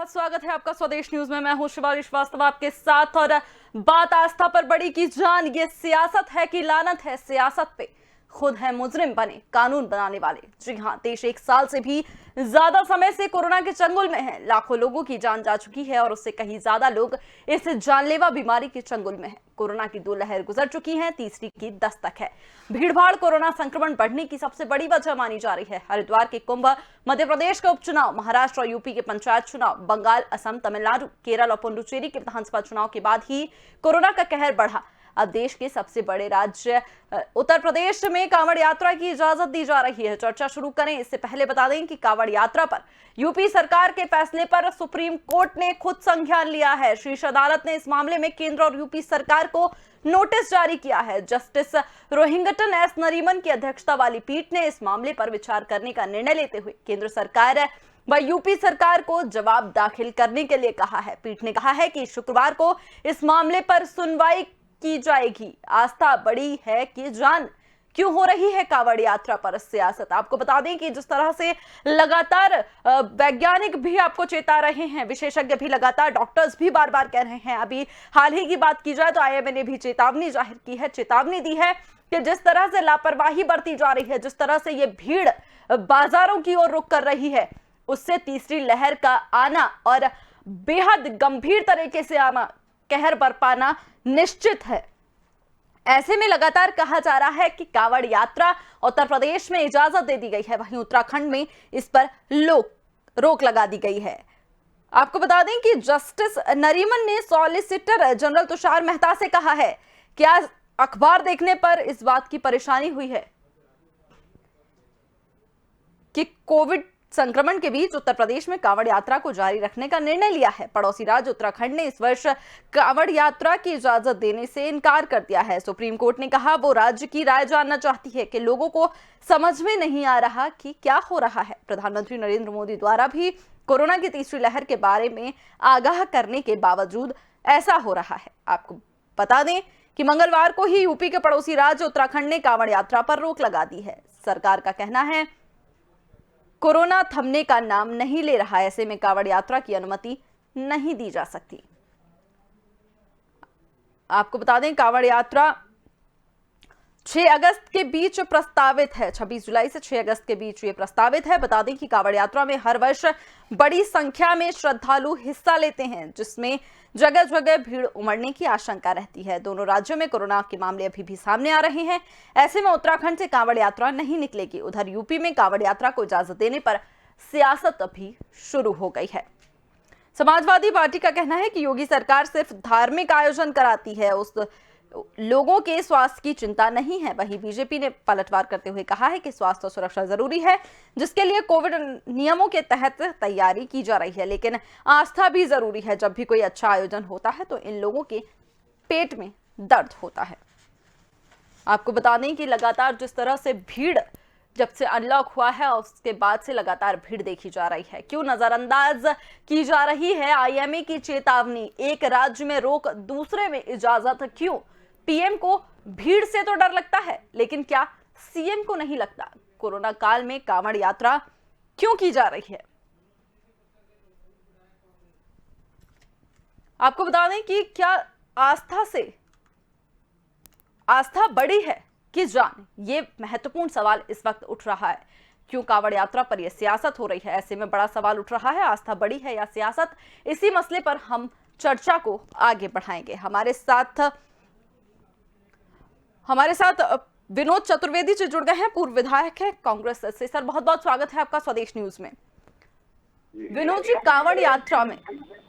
बहुत स्वागत है आपका स्वदेश न्यूज में। मैं हूं शिवाली श्रीवास्तव आपके साथ। और बात आस्था पर बड़ी की जान, ये सियासत है कि लानत है सियासत पे। खुद है मुजरिम बने कानून बनाने वाले। जी हां, देश 1 साल से भी ज्यादा समय से कोरोना के चंगुल में है। लाखों लोगों की जान जा चुकी है और उससे कहीं ज्यादा लोग इस जानलेवा बीमारी के चंगुल में है। कोरोना की 2 लहर गुजर चुकी है, तीसरी की दस्तक है। भीड़भाड़ कोरोना संक्रमण बढ़ने की सबसे बड़ी वजह मानी जा रही है। हरिद्वार के कुंभ, मध्य प्रदेश के उपचुनाव, महाराष्ट्र और यूपी के पंचायत चुनाव, बंगाल, असम, तमिलनाडु, केरल और पुडुचेरी के विधानसभा चुनाव के बाद ही कोरोना का कहर बढ़ा। अब देश के सबसे बड़े राज्य उत्तर प्रदेश में कांवड़ यात्रा की इजाजत दी जा रही है। चर्चा शुरू करें इससे पहले बता दें कि कांवड़ यात्रा पर यूपी सरकार के फैसले पर सुप्रीम कोर्ट ने खुद संज्ञान लिया है। शीर्ष अदालत ने इस मामले में केंद्र और यूपी सरकार को नोटिस जारी किया है। जस्टिस रोहिंग्टन एस नरीमन की अध्यक्षता वाली पीठ ने इस मामले पर विचार करने का निर्णय लेते हुए केंद्र सरकार व यूपी सरकार को जवाब दाखिल करने के लिए कहा है। पीठ ने कहा है कि शुक्रवार को इस मामले पर सुनवाई की जाएगी। आस्था बड़ी है कि जान, क्यों हो रही है कांवड़ यात्रा पर सियासत? आपको बता दें कि जिस तरह से लगातार वैज्ञानिक भी आपको चेता रहे हैं, विशेषज्ञ भी लगातार, डॉक्टर्स भी बार बार कह रहे हैं। अभी हाल ही की बात की जाए तो आईएमए ने भी चेतावनी जाहिर की है, चेतावनी दी है कि जिस तरह से लापरवाही बरती जा रही है, जिस तरह से ये भीड़ बाजारों की ओर रुख कर रही है, उससे तीसरी लहर का आना और बेहद गंभीर तरीके से आना, कहर बरपाना निश्चित है। ऐसे में लगातार कहा जा रहा है कि कांवड़ यात्रा उत्तर प्रदेश में इजाजत दे दी गई है, वहीं उत्तराखंड में इस पर रोक लगा दी गई है। आपको बता दें कि जस्टिस नरीमन ने सॉलिसिटर जनरल तुषार मेहता से कहा है कि आज अखबार देखने पर इस बात की परेशानी हुई है कि कोविड संक्रमण के बीच उत्तर प्रदेश में कांवड़ यात्रा को जारी रखने का निर्णय लिया है। पड़ोसी राज्य उत्तराखंड ने इस वर्ष कांवड़ यात्रा की इजाजत देने से इनकार कर दिया है। सुप्रीम कोर्ट ने कहा वो राज्य की राय जानना चाहती है कि लोगों को समझ में नहीं आ रहा कि क्या हो रहा है। प्रधानमंत्री नरेंद्र मोदी द्वारा भी कोरोना की तीसरी लहर के बारे में आगाह करने के बावजूद ऐसा हो रहा है। आपको बता दें कि मंगलवार को ही यूपी के पड़ोसी राज्य उत्तराखंड ने कांवड़ यात्रा पर रोक लगा दी है। सरकार का कहना है कोरोना थमने का नाम नहीं ले रहा, ऐसे में कांवड़ यात्रा की अनुमति नहीं दी जा सकती। आपको बता दें कांवड़ यात्रा 6 अगस्त के बीच प्रस्तावित है। 26 जुलाई से 6 अगस्त के बीच ये प्रस्तावित है। बता दें कि कांवड़ यात्रा में हर वर्ष बड़ी संख्या में श्रद्धालु हिस्सा लेते हैं, जिसमें जगह जगह भीड़ उमड़ने की आशंका रहती है। दोनों राज्यों में कोरोना के मामले अभी भी सामने आ रहे हैं। ऐसे में उत्तराखंड से कांवड़ यात्रा नहीं निकलेगी। उधर यूपी में कांवड़ यात्रा को इजाजत देने पर सियासत अभी शुरू हो गई है। समाजवादी पार्टी का कहना है कि योगी सरकार सिर्फ धार्मिक आयोजन कराती है, उस लोगों के स्वास्थ्य की चिंता नहीं है। वहीं बीजेपी ने पलटवार करते हुए कहा है कि स्वास्थ्य और सुरक्षा जरूरी है, जिसके लिए कोविड नियमों के तहत तैयारी की जा रही है, लेकिन आस्था भी जरूरी है। जब भी कोई अच्छा आयोजन होता है तो इन लोगों के पेट में दर्द होता है। आपको बता दें कि लगातार जिस तरह से भीड़ जब से अनलॉक हुआ है उसके बाद से लगातार भीड़ देखी जा रही है। क्यों नजरअंदाज की जा रही है आईएमए की चेतावनी? एक राज्य में रोक, दूसरे में इजाजत क्यों? पीएम को भीड़ से तो डर लगता है, लेकिन क्या सीएम को नहीं लगता? कोरोना काल में कांवड़ यात्रा क्यों की जा रही है? आपको बता दें कि क्या आस्था बड़ी है कि जान, ये महत्वपूर्ण सवाल इस वक्त उठ रहा है। क्यों कांवड़ यात्रा पर यह सियासत हो रही है? ऐसे में बड़ा सवाल उठ रहा है, आस्था बड़ी है या सियासत? इसी मसले पर हम चर्चा को आगे बढ़ाएंगे। हमारे साथ विनोद चतुर्वेदी जी जुड़ गए हैं, पूर्व विधायक है कांग्रेस से। सर, बहुत बहुत स्वागत है आपका स्वदेश न्यूज में। विनोद जी, कांवड़ यात्रा में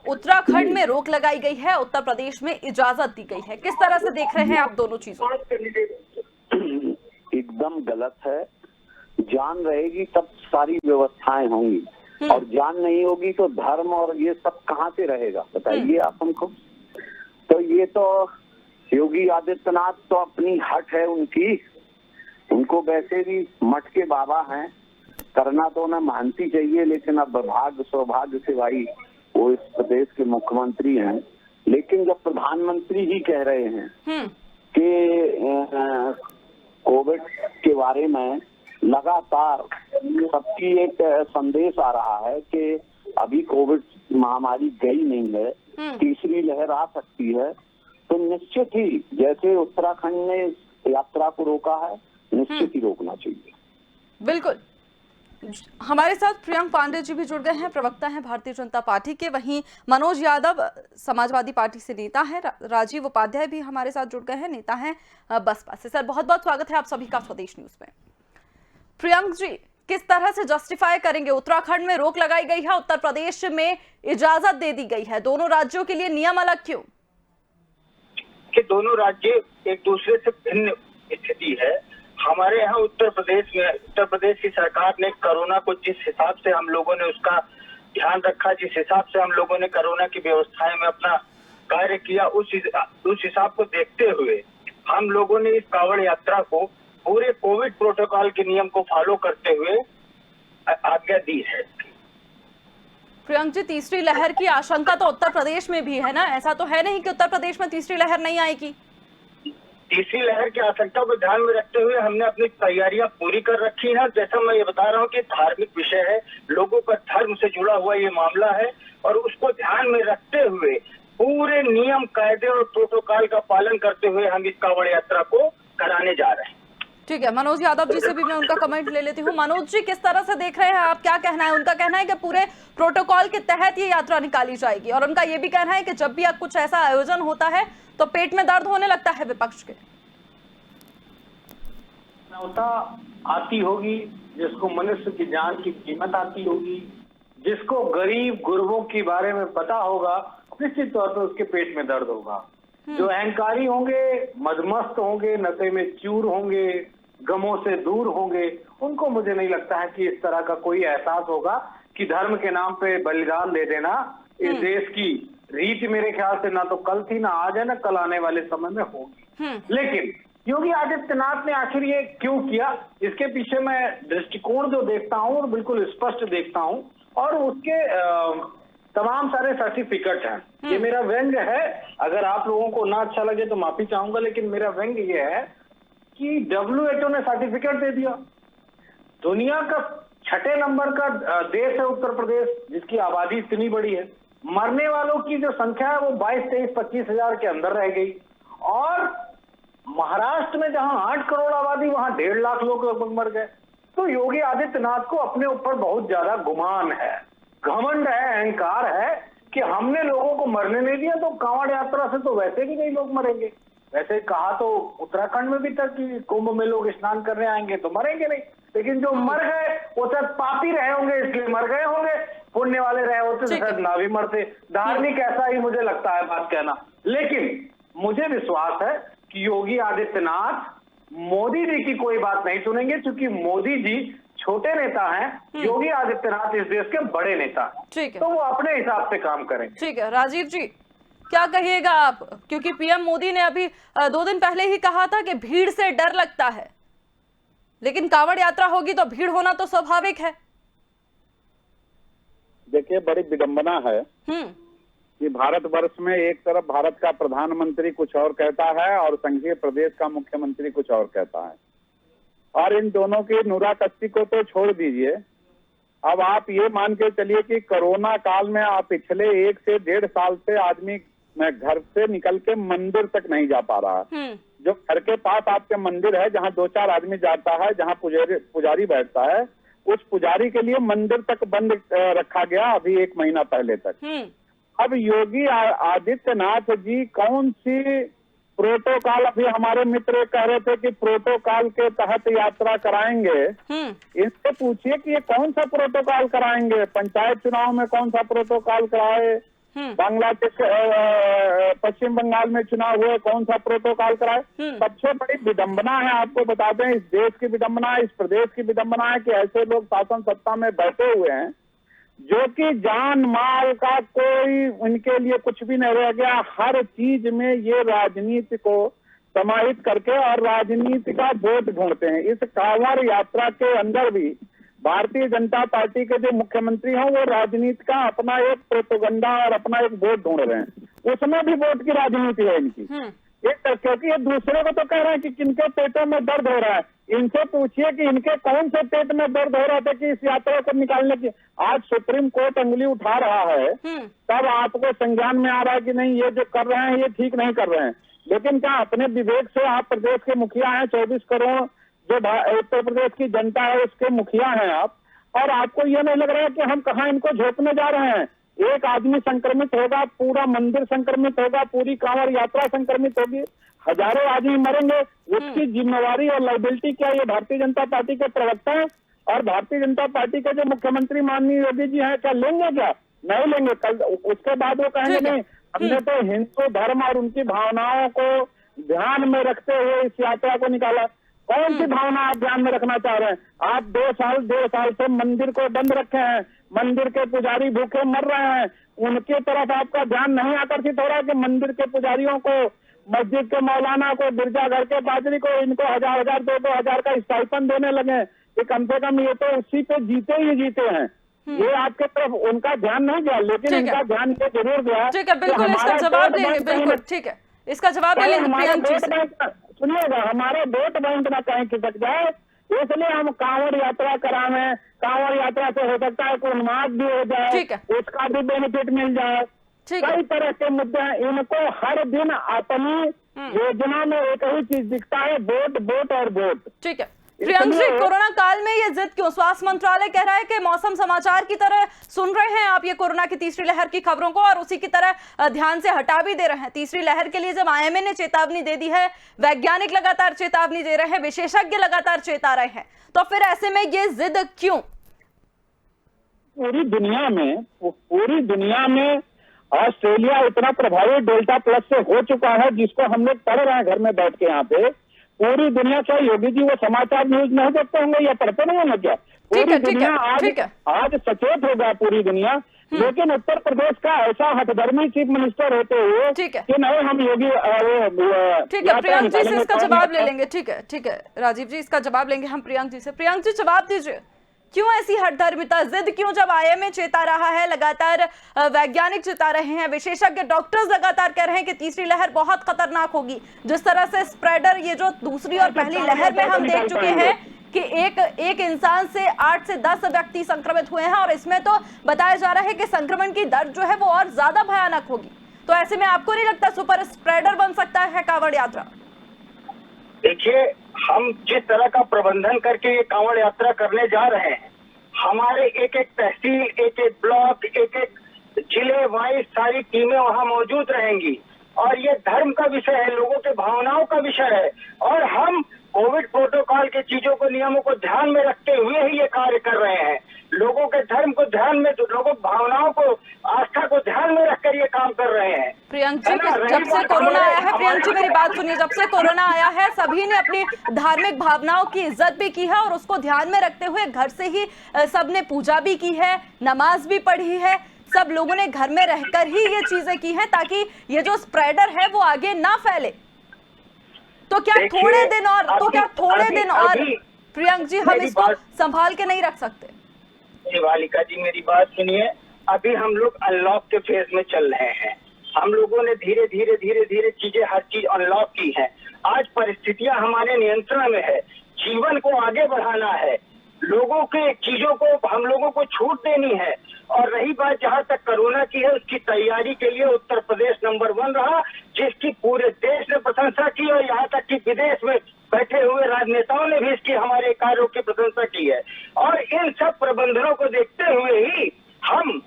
उत्तराखंड में रोक लगाई गई है, उत्तर प्रदेश में इजाजत दी गई है, किस तरह से देख रहे हैं आप दोनों चीजों? एकदम गलत है। जान रहेगी तब सारी व्यवस्थाएं होंगी, और जान नहीं होगी तो धर्म और ये सब कहाँ से रहेगा, बताइए आप हमको। तो ये तो योगी आदित्यनाथ तो अपनी हट है उनकी, उनको वैसे भी मठ के बाबा हैं, करना तो ना महंती चाहिए, लेकिन अब भाग्य सौभाग्य से भाई वो इस प्रदेश के मुख्यमंत्री हैं। लेकिन जब प्रधानमंत्री ही कह रहे हैं कि कोविड के बारे में लगातार सबकी एक संदेश आ रहा है कि अभी कोविड महामारी गई नहीं है, तीसरी लहर आ सकती है, तो निश्चित ही जैसे उत्तराखंड ने यात्रा को रोका है, निश्चित ही रोकना चाहिए। बिल्कुल। हमारे साथ प्रियंक पांडे जी भी जुड़ गए हैं, प्रवक्ता हैं भारतीय जनता पार्टी के। वहीं मनोज यादव समाजवादी पार्टी से नेता हैं, राजीव उपाध्याय भी हमारे साथ जुड़ गए हैं, नेता हैं बसपा से। सर, बहुत बहुत स्वागत है आप सभी का स्वदेश न्यूज में। प्रियंक जी, किस तरह से जस्टिफाई करेंगे, उत्तराखंड में रोक लगाई गई है, उत्तर प्रदेश में इजाजत दे दी गई है, दोनों राज्यों के लिए नियम अलग क्यों? कि दोनों राज्य एक दूसरे से भिन्न स्थिति है। हमारे यहाँ उत्तर प्रदेश की सरकार ने कोरोना को जिस हिसाब से हम लोगों ने उसका ध्यान रखा, जिस हिसाब से हम लोगों ने कोरोना की व्यवस्थाएं में अपना कार्य किया, उस हिसाब को देखते हुए हम लोगों ने इस कांवड़ यात्रा को पूरे कोविड प्रोटोकॉल के नियम को फॉलो करते हुए आज्ञा दी है। प्रियंक जी, तीसरी लहर की आशंका तो उत्तर प्रदेश में भी है ना? ऐसा तो है नहीं कि उत्तर प्रदेश में तीसरी लहर नहीं आएगी। तीसरी लहर की आशंका को ध्यान में रखते हुए हमने अपनी तैयारियां पूरी कर रखी है। जैसा मैं ये बता रहा हूँ कि धार्मिक विषय है, लोगों का धर्म से जुड़ा हुआ ये मामला है, और उसको ध्यान में रखते हुए पूरे नियम, कायदे और प्रोटोकॉल का पालन करते हुए हम इस कांवड़ यात्रा को कराने जा रहे हैं। ठीक है, मनोज यादव जी से भी मैं उनका कमेंट ले लेती हूँ। मनोज जी, किस तरह से देख रहे हैं आप, क्या कहना है? उनका कहना है कि पूरे प्रोटोकॉल के तहत ये यात्रा निकाली जाएगी, और उनका ये भी कहना है कि जब भी कुछ ऐसा आयोजन होता है तो पेट में दर्द होने लगता है विपक्ष के। आती होगी, जिसको मनुष्य की जान की कीमत आती होगी, जिसको गरीब गुरबों के बारे में पता होगा, निश्चित तौर पर उसके पेट में दर्द होगा। जो अहंकारी होंगे, मदमस्त होंगे, नशे में चूर होंगे, गमों से दूर होंगे, उनको मुझे नहीं लगता है कि इस तरह का कोई एहसास होगा कि धर्म के नाम पे बलिदान दे देना इस देश की रीत मेरे ख्याल से ना तो कल थी, ना आज है, ना कल आने वाले समय में होगी। लेकिन योगी आदित्यनाथ ने आखिर ये क्यों किया, इसके पीछे मैं दृष्टिकोण जो देखता हूँ और बिल्कुल स्पष्ट देखता हूँ, और उसके तमाम सारे सर्टिफिकेट हैं। ये मेरा व्यंग्य है, अगर आप लोगों को ना अच्छा लगे तो माफी चाहूंगा, लेकिन मेरा व्यंग्य ये है कि WHO ने सर्टिफिकेट दे दिया। दुनिया का 6 नंबर का देश है उत्तर प्रदेश, जिसकी आबादी इतनी बड़ी है। मरने वालों की जो संख्या है वो 22, 23, 25 हजार के अंदर रह गई, और महाराष्ट्र में जहां 8 करोड़ आबादी, वहां 1.5 लाख लोग लगभग मर गए। तो योगी आदित्यनाथ को अपने ऊपर बहुत ज्यादा गुमान है, घमंड है, अहंकार है कि हमने लोगों को मरने नहीं दिया, तो कांवड़ यात्रा से तो वैसे भी नहीं लोग मरेंगे। वैसे कहा तो उत्तराखंड में भी तक कि कुंभ में लोग स्नान करने आएंगे तो मरेंगे नहीं, लेकिन जो मर गए वो सब पापी रहे होंगे इसलिए मर गए होंगे, पुण्य वाले रहे होते तो शायद ना भी मरते। धार्मिक ऐसा ही मुझे लगता है बात कहना। लेकिन मुझे विश्वास है कि योगी आदित्यनाथ मोदी जी की कोई बात नहीं सुनेंगे, क्योंकि मोदी जी छोटे नेता हैं, योगी आदित्यनाथ इस देश के बड़े नेता हैं। ठीक है, तो वो अपने हिसाब से काम करेंगे। ठीक है, राजीव जी क्या कहिएगा आप, क्योंकि पीएम मोदी ने अभी 2 दिन पहले ही कहा था कि भीड़ से डर लगता है, लेकिन कांवड़ यात्रा होगी तो भीड़ होना तो स्वाभाविक है। देखिए, बड़ी विडंबना है कि भारतवर्ष में एक तरफ भारत का प्रधानमंत्री कुछ और कहता है और संघीय प्रदेश का मुख्यमंत्री कुछ और कहता है, और इन दोनों की नुराकस्ती को तो छोड़ दीजिए। अब आप ये मान के चलिए कि कोरोना काल में आप पिछले 1 से 1.5 साल से आदमी घर से निकल के मंदिर तक नहीं जा पा रहा है। जो घर के पास आपके मंदिर है, जहाँ 2-4 आदमी जाता है, जहाँ पुजारी बैठता है, उस पुजारी के लिए मंदिर तक बंद रखा गया अभी 1 महीना पहले तक। अब योगी आदित्यनाथ जी कौन सी प्रोटोकॉल, अभी हमारे मित्र कह रहे थे कि प्रोटोकॉल के तहत यात्रा कराएंगे, इनसे पूछिए कि ये कौन सा प्रोटोकॉल कराएंगे। पंचायत चुनाव में कौन सा प्रोटोकॉल कराए, बांग्लादेश पश्चिम बंगाल में चुनाव हुए कौन सा प्रोटोकॉल कराए। सबसे बड़ी विडंबना है, आपको बता दें, इस देश की विडंबना है, इस प्रदेश की विडंबना है कि ऐसे लोग शासन सत्ता में बैठे हुए हैं जो कि जान माल का कोई उनके लिए कुछ भी नहीं रह गया। हर चीज में ये राजनीति को समाहित करके और राजनीति का वोट ढूंढते हैं। इस कांवड़ यात्रा के अंदर भी भारतीय जनता पार्टी के जो मुख्यमंत्री हैं वो राजनीति का अपना एक प्रोपेगेंडा और अपना एक वोट ढूंढ रहे हैं, उसमें भी वोट की राजनीति है इनकी। क्योंकि ये दूसरे को तो कह रहे हैं कि किनके पेटों में दर्द हो रहा है, इनसे पूछिए कि इनके कौन से पेट में दर्द हो रहा था कि इस यात्रा को निकालने की। आज सुप्रीम कोर्ट अंगुली उठा रहा है, तब आपको संज्ञान में आ रहा है कि नहीं ये जो कर रहे हैं ये ठीक नहीं कर रहे हैं। लेकिन क्या अपने विवेक से आप प्रदेश के मुखिया हैं, 24 करोड़ जो उत्तर प्रदेश की जनता है उसके मुखिया हैं आप, और आपको ये नहीं लग रहा है कि हम कहाँ इनको झोंकने जा रहे हैं। एक आदमी संक्रमित होगा, पूरा मंदिर संक्रमित होगा, पूरी कांवड़ यात्रा संक्रमित होगी, हजारों आदमी मरेंगे, उसकी जिम्मेवारी और लाइबिलिटी क्या ये भारतीय जनता पार्टी के प्रवक्ता हैं और भारतीय जनता पार्टी के जो मुख्यमंत्री माननीय योगी जी हैं क्या लेंगे? क्या नहीं लेंगे? कल उसके बाद वो कहेंगे नहीं हमने तो हिंदू धर्म और उनकी भावनाओं को ध्यान में रखते हुए इस यात्रा को निकाला। कौन सी भावना आप ध्यान में रखना चाह रहे हैं? आप 2 साल से मंदिर को बंद रखे हैं, मंदिर के पुजारी भूखे मर रहे हैं, उनकी तरफ आपका ध्यान नहीं आकर्षित हो रहा कि मंदिर के पुजारियों को, मस्जिद के मौलाना को, गिरजाघर के पादरी को इनको 1000 2 हजार का स्टाइपेंड देने लगे कि कम से कम ये तो उसी पे जीते हैं। ये आपके तरफ उनका ध्यान नहीं गया, लेकिन इनका ध्यान ये जरूर गया। ठीक है, बिल्कुल इसका जवाब देंगे, बिल्कुल ठीक है, इसका जवाब दे लेंगे प्रियंक जी से। सुनिएगा, हमारे वोट बैंक न कहीं खिसक जाए, इसलिए हम कांवड़ यात्रा करावें। कांवड़ यात्रा से हो सकता है कोई उन्माद भी हो जाए, उसका भी बेनिफिट मिल जाए। कई तरह के मुद्दे हैं। इनको हर दिन अपनी योजना में एक ही चीज दिखता है, वोट और वोट। ठीक है प्रियंक जी, कोरोना काल में ये जिद क्यों? स्वास्थ्य मंत्रालय कह रहा है कि मौसम समाचार की तरह सुन रहे हैं आप ये कोरोना की तीसरी लहर की खबरों को और उसी की तरह ध्यान से हटा भी दे रहे हैं। तीसरी लहर के लिए जब आईएमए ने चेतावनी दे दी है, वैज्ञानिक लगातार चेतावनी दे रहे हैं, विशेषज्ञ लगातार चेता रहे हैं, तो फिर ऐसे में ये जिद क्यों? पूरी दुनिया में ऑस्ट्रेलिया इतना प्रभावी डेल्टा प्लस से हो चुका है, जिसको हम लोग पढ़ रहे हैं घर में बैठ के। यहाँ पे पूरी दुनिया, क्या योगी जी वो समाचार न्यूज नहीं देखते होंगे या पढ़ते नहीं होंगे क्या? पूरी दुनिया आज सचेत हो गया पूरी दुनिया। लेकिन उत्तर प्रदेश का ऐसा हठधर्मी चीफ मिनिस्टर होते हुए कि नहीं हम योगी ठीक है, प्रियंक जी से इसका जवाब ले लेंगे। ठीक है राजीव जी, इसका जवाब लेंगे हम प्रियंक जी से। प्रियंक जी जवाब दीजिए, क्यों ऐसी हठधर्मिता, जिद क्यों? जब आईएमए चेता रहा है, लगातार वैज्ञानिक चेता रहे हैं, विशेषज्ञ डॉक्टर्स लगातार कह रहे हैं कि तीसरी लहर बहुत खतरनाक होगी। जिस तरह से स्प्रेडर, ये जो दूसरी और पहली लहर में हम देख चुके हैं कि एक इंसान से 8 से 10 व्यक्ति संक्रमित हुए हैं और इसमें तो बताया जा रहा है कि संक्रमण की दर जो है वो और ज्यादा भयानक होगी। तो ऐसे में आपको नहीं लगता सुपर स्प्रेडर बन सकता है कांवड़ यात्रा? देखिए, हम जिस तरह का प्रबंधन करके ये कांवड़ यात्रा करने जा रहे हैं, हमारे एक तहसील, एक ब्लॉक, एक जिले वाइज सारी टीमें वहाँ मौजूद रहेंगी और ये धर्म का विषय है, लोगों के भावनाओं का विषय है और हम कोविड प्रोटोकॉल के चीजों को, नियमों को ध्यान में रखते हुए ही ये कार्य कर रहे हैं। लोगों के धर्म को ध्यान में, लोगों की भावनाओं को, आस्था को ध्यान में रखकर ये काम कर रहे हैं। प्रियंक जी, जब से कोरोना आया है, प्रियंक जी मेरी बात सुनिए, जब से कोरोना आया है सभी ने अपनी धार्मिक भावनाओं की इज्जत भी की है और उसको ध्यान में रखते हुए घर से ही सबने पूजा भी की है, नमाज भी पढ़ी है, सब लोगों ने घर में रहकर ही ये चीजें की हैं ताकि ये जो स्प्रेडर है वो आगे ना फैले। तो क्या थोड़े दिन और प्रियंक जी हम इसको संभाल के नहीं रख सकते? शिवालिका जी मेरी बात सुनिए, अभी हम लोग अनलॉक के फेज में चल रहे हैं। हम लोगों ने धीरे धीरे चीजें, हर चीज अनलॉक की है। आज परिस्थितियां हमारे नियंत्रण में है, जीवन को आगे बढ़ाना है, लोगों के चीजों को हम लोगों को छूट देनी है। और रही बात जहां तक कोरोना की है, उसकी तैयारी के लिए उत्तर प्रदेश नंबर 1 रहा, जिसकी पूरे देश ने प्रशंसा की और यहाँ तक कि विदेश में बैठे हुए राजनेताओं ने भी इसकी हमारे कार्यों की प्रशंसा की है। और इन सब प्रबंधनों को देखते हुए ही हम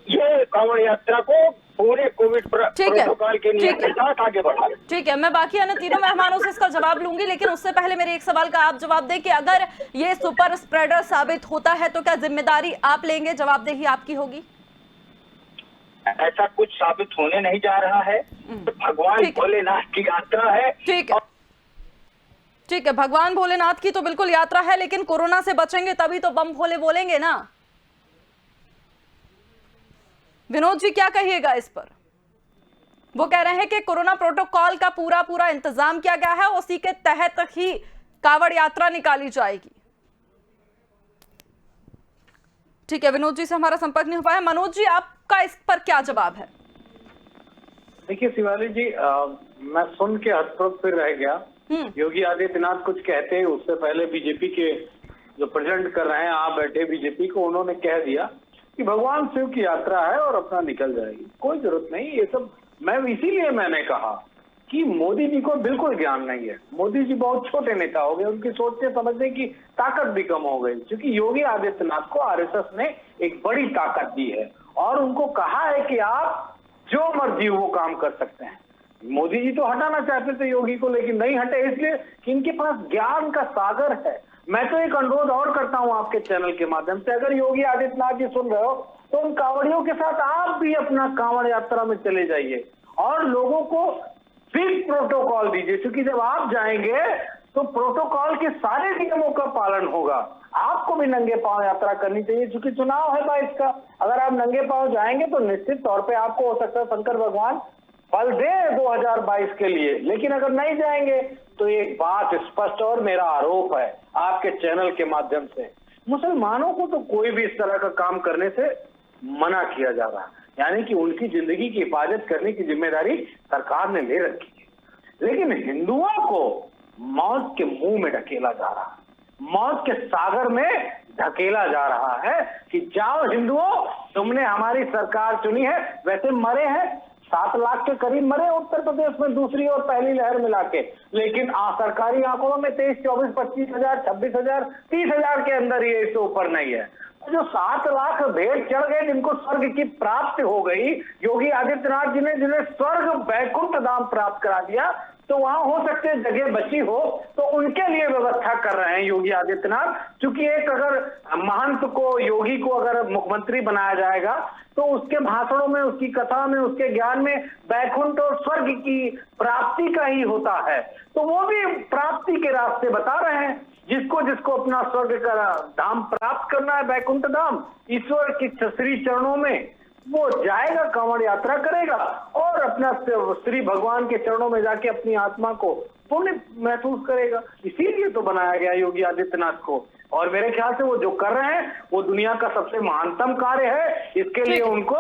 ये कांवड़ यात्रा को पूरे कोविड प्रोटोकॉल के नियम के साथ आगे बढ़ा। ठीक है, मैं बाकी अन्य तीनों मेहमानों से इसका जवाब लूंगी, लेकिन उससे पहले मेरे एक सवाल का आप जवाब दें कि अगर ये सुपर स्प्रेडर साबित होता है तो क्या जिम्मेदारी आप लेंगे, जवाबदेही आपकी होगी? ऐसा कुछ साबित होने नहीं जा रहा है, तो भगवान भोलेनाथ की यात्रा है। ठीक है, भगवान भोलेनाथ की तो बिल्कुल यात्रा है, लेकिन कोरोना से बचेंगे तभी तो बम भोले बोलेंगे ना। विनोद जी क्या कहिएगा इस पर? वो कह रहे हैं कि कोरोना प्रोटोकॉल का पूरा इंतजाम किया गया है, उसी के तहत ही कांवड़ यात्रा निकाली जाएगी। ठीक है, विनोद जी से हमारा संपर्क नहीं हो पाया। मनोज जी आपका इस पर क्या जवाब है? देखिए शिवाली जी, मैं सुन के हतप्रभ फिर रह गया योगी आदित्यनाथ कुछ कहते हैं उससे पहले बीजेपी के जो प्रेजेंट कर रहे हैं आप बैठे बीजेपी को, उन्होंने कह दिया कि भगवान शिव की यात्रा है और अपना निकल जाएगी, कोई जरूरत नहीं ये सब। इसीलिए मैंने कहा कि मोदी जी को बिल्कुल ज्ञान नहीं है। मोदी जी बहुत छोटे नेता हो गए, उनकी सोचने समझने की ताकत भी कम हो गई, क्योंकि योगी आदित्यनाथ को आरएसएस ने एक बड़ी ताकत दी है और उनको कहा है कि आप जो मर्जी वो काम कर सकते हैं। मोदी जी तो हटाना चाहते थे योगी को, लेकिन नहीं हटे इसलिए कि इनके पास ज्ञान का सागर है। मैं तो एक अनुरोध और करता हूं आपके चैनल के माध्यम से, अगर योगी आदित्यनाथ जी सुन रहे हो तो उन कांवड़ियों के साथ आप भी अपना कांवड़ यात्रा में चले जाइए और लोगों को फिक्स प्रोटोकॉल दीजिए, क्योंकि जब आप जाएंगे तो प्रोटोकॉल के सारे नियमों का पालन होगा। आपको भी नंगे पांव यात्रा करनी चाहिए, क्योंकि चुनाव है 22 का। अगर आप नंगे पांव जाएंगे तो निश्चित तौर पे आपको हो सकता है शंकर भगवान फल दे 2022 के लिए, लेकिन अगर नहीं जाएंगे तो एक बात स्पष्ट और मेरा आरोप है आपके चैनल के माध्यम से, मुसलमानों को तो कोई भी इस तरह का काम करने से मना किया जा रहा है, यानी कि उनकी जिंदगी की हिफाजत करने की जिम्मेदारी सरकार ने ले रखी है। लेकिन हिंदुओं को मौत के मुंह में ढकेला जा रहा है, मौत के सागर में धकेला जा रहा है कि जाओ हिंदुओं, तुमने हमारी सरकार चुनी है। वैसे मरे हैं 7 लाख के करीब मरे उत्तर प्रदेश में दूसरी और पहली लहर मिला के, लेकिन सरकारी आंकड़ों में 23, 24, 25 हजार, 26 हजार, 30 हजार के अंदर ही, इससे ऊपर नहीं है। जो 7 लाख भेंट चढ़ गए जिनको स्वर्ग की प्राप्ति हो गई, योगी आदित्यनाथ जी ने जिन्हें स्वर्ग बैकुंठ धाम प्राप्त करा दिया, तो वहां हो सकते जगह बची हो तो उनके लिए व्यवस्था कर रहे हैं योगी आदित्यनाथ। क्योंकि एक अगर महंत को, योगी को अगर मुख्यमंत्री बनाया जाएगा तो उसके भाषणों में, उसकी कथा में, उसके ज्ञान में बैकुंठ और स्वर्ग की प्राप्ति का ही होता है, तो वो भी प्राप्ति के रास्ते बता रहे हैं। जिसको जिसको अपना स्वर्ग का धाम प्राप्त करना है, बैकुंठ धाम, ईश्वर के श्री चरणों में वो जाएगा, कांवड़ यात्रा करेगा और अपना श्री भगवान के चरणों में जाके अपनी आत्मा को पुण्य महसूस करेगा। इसीलिए तो बनाया गया योगी आदित्यनाथ को, और मेरे ख्याल से वो जो कर रहे हैं वो दुनिया का सबसे महानतम कार्य है। इसके लिए उनको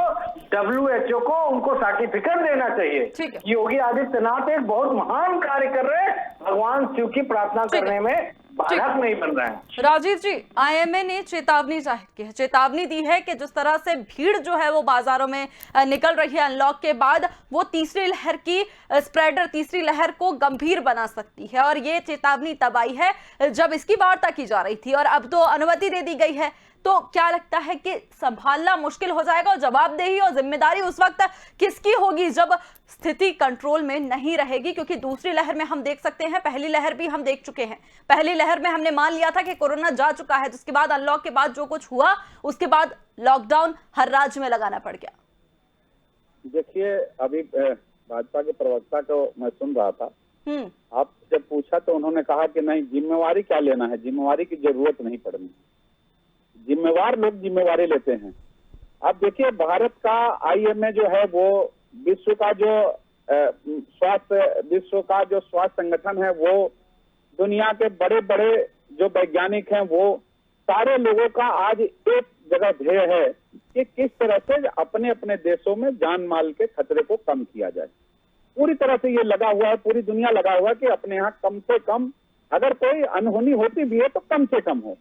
WHO को उनको सर्टिफिकेट देना चाहिए। योगी आदित्यनाथ एक बहुत महान कार्य कर रहे हैं, भगवान शिव की प्रार्थना करने में बाधक नहीं बन रहा है। राजीव जी, IMA ने चेतावनी जाहिर की है, चेतावनी दी है कि जिस तरह से भीड़ जो है वो बाजारों में निकल रही है अनलॉक के बाद, वो तीसरी लहर की स्प्रेडर, तीसरी लहर को गंभीर बना सकती है। और ये चेतावनी तब आई है जब इसकी वार्ता की जा रही थी और अब तो अनुमति दे दी गई है। तो क्या लगता है कि संभालना मुश्किल हो जाएगा और जवाबदेही और जिम्मेदारी उस वक्त किसकी होगी जब स्थिति कंट्रोल में नहीं रहेगी? क्योंकि दूसरी लहर में हम देख सकते हैं, पहली लहर भी हम देख चुके हैं। पहली लहर में हमने मान लिया था कि कोरोना जा चुका है, जिसके बाद अनलॉक के बाद जो कुछ हुआ उसके बाद लॉकडाउन हर राज्य में लगाना पड़ गया। देखिए, अभी भाजपा के प्रवक्ता को मैं सुन रहा था, आप जब पूछा तो उन्होंने कहा कि नहीं, जिम्मेवारी क्या लेना है, जिम्मेवारी की जरूरत नहीं पड़नी, जिम्मेवार लोग जिम्मेवारी लेते हैं। अब देखिए, भारत का IMA जो है वो विश्व का जो स्वास्थ्य संगठन है, वो दुनिया के बड़े बड़े जो वैज्ञानिक हैं, वो सारे लोगों का आज एक जगह ध्येय है कि किस तरह से अपने अपने देशों में जान माल के खतरे को कम किया जाए। पूरी तरह से ये लगा हुआ है, पूरी दुनिया लगा हुआ है कि अपने यहाँ कम से कम, अगर कोई अनहोनी होती भी है तो कम से कम हो।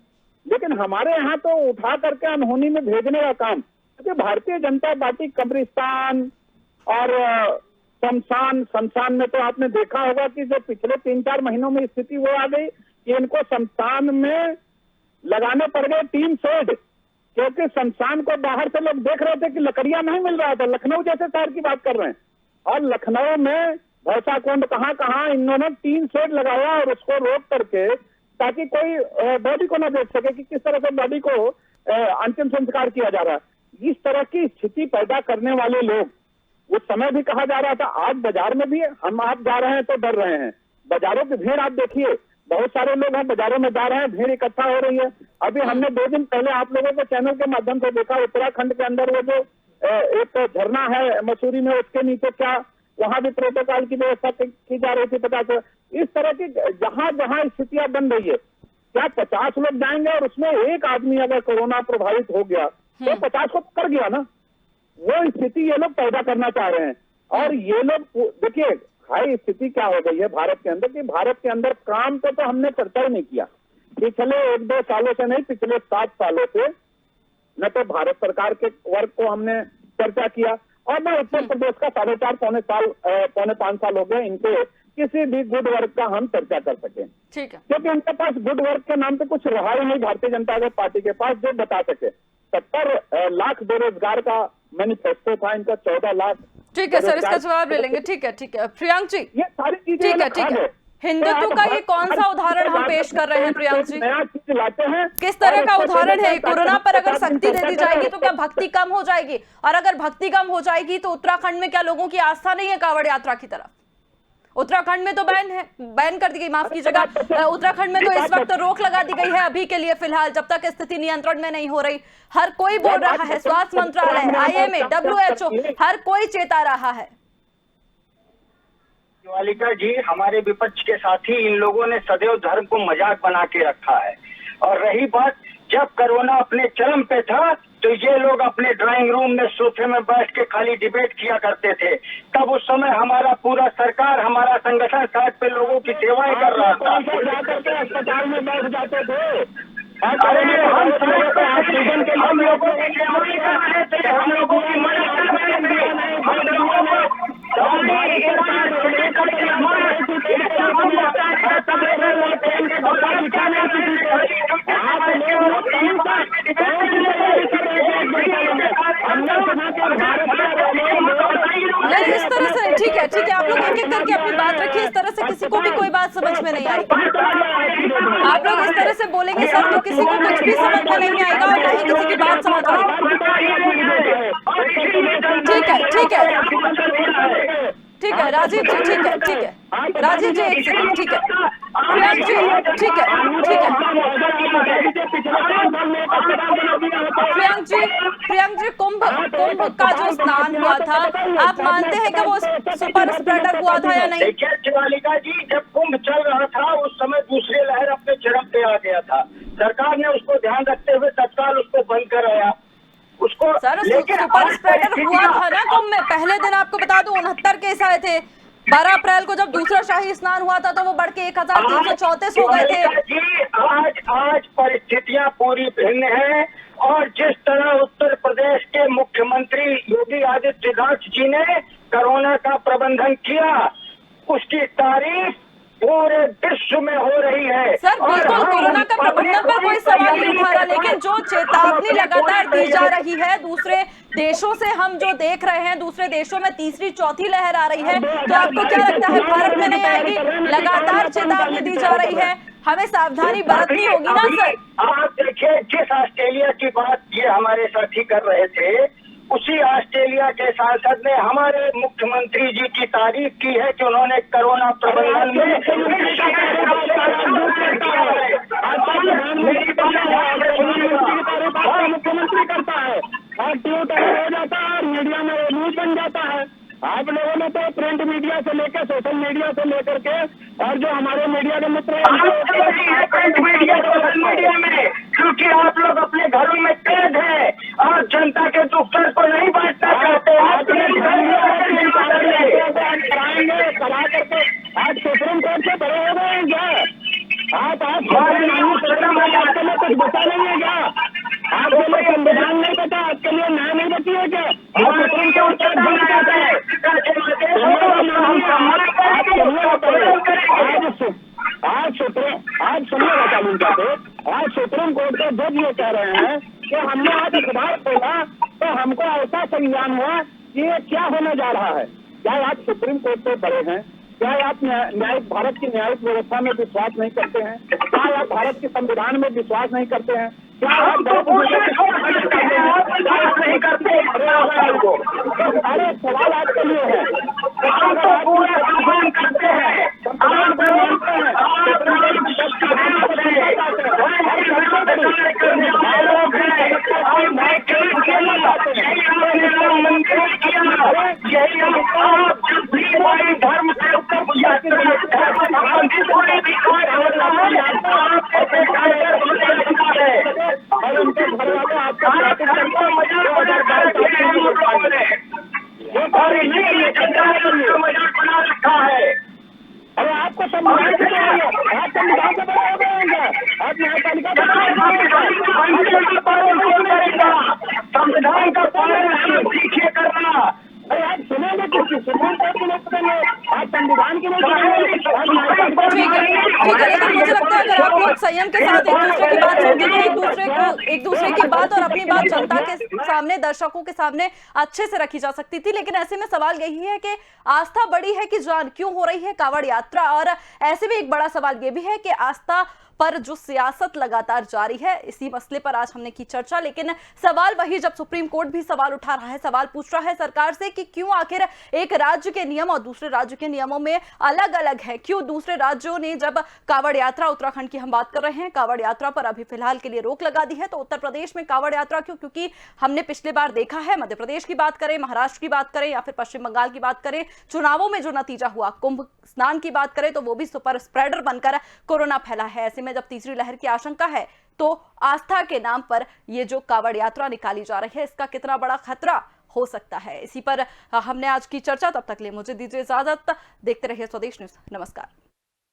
लेकिन हमारे यहाँ तो उठा करके अनहोनी में भेजने का काम, क्योंकि भारतीय जनता पार्टी कब्रिस्तान और शमशान में तो आपने देखा होगा कि जो पिछले 3-4 महीनों में स्थिति वो आ गई कि इनको शमशान में लगाने पड़ गए 3 शेड, क्योंकि शमशान को बाहर से लोग देख रहे थे कि लकड़ियां नहीं मिल रहा था। लखनऊ जैसे शहर की बात कर रहे हैं, और लखनऊ में भैंसा कुंड कहाँ इन्होंने 3 शेड लगाया और उसको रोक करके, ताकि कोई बॉडी को ना देख सके कि किस तरह से बॉडी को अंतिम संस्कार किया जा रहा है। इस तरह की स्थिति पैदा करने वाले लोग, उस समय भी कहा जा रहा था, आज बाजार में भी हम आप जा रहे हैं तो डर रहे हैं। बाजारों की भीड़ आप देखिए, बहुत सारे लोग हैं बाजारों में जा रहे हैं, भीड़ इकट्ठा हो रही है। अभी हमने 2 दिन पहले आप लोगों के चैनल के माध्यम से देखा, उत्तराखंड के अंदर वो जो एक झरना है मसूरी में, उसके नीचे क्या वहां भी प्रोटोकॉल की व्यवस्था की जा रही थी 50। इस तरह की जहां जहां स्थितियां बन रही है, क्या 50 लोग जाएंगे और उसमें एक आदमी अगर कोरोना प्रभावित हो गया तो 50 को कर गया ना। वो स्थिति ये लोग पैदा करना चाह रहे हैं। और ये लोग देखिए, दुखदाई स्थिति क्या हो गई है भारत के अंदर कि भारत के अंदर काम तो हमने चर्चा ही नहीं किया पिछले 1-2 सालों से, नहीं पिछले 7 सालों से। न तो भारत सरकार के वर्ग को हमने चर्चा किया और न उत्तर प्रदेश का 4.5-5 साल हो गए इनके किसी भी गुड वर्क का हम चर्चा कर सके। ठीक है, क्योंकि इनके पास गुड वर्क के नाम पे कुछ रहा ही नहीं भारतीय जनता पार्टी के पास जो बता सके। 70 लाख बेरोजगार का मैनिफेस्टो था इनका, 14 लाख। ठीक है सर, इसका जवाब ले लेंगे। ठीक है, ठीक है प्रियांक जी, ये सारी चीजें ठीक है, ठीक है। हिंदुत्व का ये कौन सा उदाहरण हम पेश कर रहे हैं प्रियांक जी? नया चीज लाते हैं। किस तरह का उदाहरण है? कोरोना पर अगर सख्ती दे दी जाएगी तो क्या भक्ति कम हो जाएगी? और अगर भक्ति कम हो जाएगी तो उत्तराखंड में क्या लोगों की आस्था नहीं है कांवड़ यात्रा की तरफ? उत्तराखंड में तो बैन है, बैन कर दी गई, माफ कीजिएगा, उत्तराखंड में तो इस वक्त रोक लगा दी गई है अभी के लिए फिलहाल, जब तक स्थिति नियंत्रण में नहीं हो रही। हर कोई बोल रहा है, स्वास्थ्य मंत्रालय, IMA, WHO, हर कोई चेता रहा है। शिवालिका जी, हमारे विपक्ष के साथी इन लोगों ने सदैव धर्म को मजाक बना के रखा है। और रही बात, जब कोरोना अपने चरम पे था तो ये लोग अपने ड्राइंग रूम में सोफे में बैठ के खाली डिबेट किया करते थे। तब उस समय हमारा पूरा सरकार, हमारा संगठन सड़क पे लोगों की सेवाएं कर रहा था। अस्पताल में बैठ जाते थे। अरे हम सड़क पे ऑक्सीजन के, हम लोगों की सेवाएं कर रहे थे, हम लोगों की मदद कर रहे थे, हम लोगों को नहीं, इस तरह से ठीक है, ठीक है, आप लोग एक एक करके अपनी बात रखिए। इस तरह से किसी को भी कोई बात समझ में नहीं आएगी। आप लोग इस तरह से बोलेंगे सर तो किसी को कुछ भी समझ में नहीं आएगा और नहीं किसी की बात समझ आएगी। ठीक है, ठीक है, ठीक है राजीव जी, ठीक है, ठीक है राजीव जी, एक सेकंड, ठीक है प्रियांक जी, ठीक है, ठीक है प्रियांक जी, कुंभ का जो स्नान हुआ था, आप मानते हैं कि वो सुपर स्प्रेडर हुआ था या नहीं? देखिए शिवालिका जी, जब कुंभ चल रहा था उस समय दूसरी लहर अपने चरम पे आ गया था। सरकार ने उसको ध्यान रखते हुए तत्काल उसको बंद कराया उसको। सर सुपर स्प्रेडर हुआ था ना कुंभ में। पहले दिन आपको बता दूं 69 केस आए थे। 12 अप्रैल को जब दूसरा शाही स्नान हुआ था तो वो बढ़ के 1334 हो गए थे। आज परिस्थितियां पूरी भिन्न है और जिस तरह उत्तर प्रदेश के मुख्यमंत्री योगी आदित्यनाथ जी ने कोरोना का प्रबंधन किया, उसकी तारीफ पूरे विश्व में हो रही है। सर बिल्कुल, कोरोना का प्रबंधन पर कोई सवाल नहीं उठा रहा, लेकिन जो चेतावनी लगातार दी जा रही है दूसरे देशों से, हम जो देख रहे हैं दूसरे देशों में तीसरी चौथी लहर आ रही है, तो आपको क्या लगता है भारत में नहीं आएगी? लगातार चेतावनी दी जा रही है, हमें सावधानी बरतनी होगी ना सर? आप देखिए, जिस ऑस्ट्रेलिया की बात ये हमारे साथी कर रहे थे, उसी ऑस्ट्रेलिया के सांसद ने हमारे मुख्यमंत्री जी की तारीफ की है कि उन्होंने कोरोना प्रबंधन में मुख्यमंत्री करता है और ट्विटर हो जाता है और मीडिया में न्यूज बन जाता है। आप लोगों ने तो प्रिंट मीडिया से लेकर सोशल मीडिया से लेकर के और जो हमारे मीडिया के मित्र हैं प्रिंट मीडिया सोशल मीडिया में, क्योंकि आप लोग अपने घरों में कैद हैं और जनता के दुख दर्द को नहीं बांटना चाहते। कराएंगे, करा करके आज सुप्रीम कोर्ट से बड़े हो गए हैं क्या? आप आपके लिए कुछ बचा नहीं है क्या? आपके लिए संविधान नहीं बचा, आपके लिए न्याय नहीं बची है क्या? सुप्रीम कोर्ट आज सुनिएगा कानून का, तो आज सुप्रीम कोर्ट के जज ये कह रहे हैं कि हमने आज अखबार खोला तो हमको ऐसा संज्ञान हुआ कि ये क्या होने जा रहा है। क्या आप सुप्रीम कोर्ट से बड़े हैं? क्या आप न्यायिक भारत की न्यायिक व्यवस्था में विश्वास नहीं करते हैं? क्या आप भारत के संविधान में विश्वास नहीं करते हैं? क्या आप नहीं करते? अरे सवाल आपके लिए है, करते हैं धर्म और मजाक बना रखा है। अरे आपको संविधान से क्या है? आप संविधान से बड़े हो गए हैं, आप न्यायपालिका से बड़े हो गए हैं। संविधान का पालन सीखिए करना। अरे आप सुनेंगे किसी सुप्रीम कोर्ट के लोग सुनेंगे, आप संविधान के लोग सुनेंगे, आप न्यायपालिका ठीक है, लेकिन मुझे लगता है अगर आप लोग संयम के साथ एक दूसरे की बात सुनते तो एक दूसरे की बात और अपनी बात जनता के सामने, दर्शकों के सामने अच्छे से रखी जा सकती थी। लेकिन ऐसे में सवाल यही है कि आस्था बड़ी है कि जान क्यों हो रही है कांवड़ यात्रा, और ऐसे में एक बड़ा सवाल ये भी है कि आस्था पर जो सियासत लगातार जारी है, इसी मसले पर आज हमने की चर्चा। लेकिन सवाल वही, जब सुप्रीम कोर्ट भी सवाल उठा रहा है, सवाल पूछ रहा है सरकार से कि क्यों आखिर एक राज्य के नियम और दूसरे राज्य के नियमों में अलग अलग है, क्यों दूसरे राज्यों ने, जब कांवड़ यात्रा, उत्तराखंड की हम बात कर रहे हैं, कांवड़ यात्रा पर अभी फिलहाल के लिए रोक लगा दी है, तो उत्तर प्रदेश में कांवड़ यात्रा क्यों? क्योंकि हमने पिछले बार देखा है, मध्य प्रदेश की बात करें, महाराष्ट्र की बात करें या फिर पश्चिम बंगाल की बात करें, चुनावों में जो नतीजा हुआ, कुंभ स्नान की बात करें तो वो भी सुपर स्प्रेडर बनकर कोरोना फैला है। ऐसे में जब तीसरी लहर की आशंका है तो आस्था के नाम पर ये जो कांवड़ यात्रा निकाली जा रही है, इसका कितना बड़ा खतरा हो सकता है, इसी पर हमने आज की चर्चा। तब तक लिए मुझे दीजिए इजाजत, देखते रहिए स्वदेश न्यूज। नमस्कार।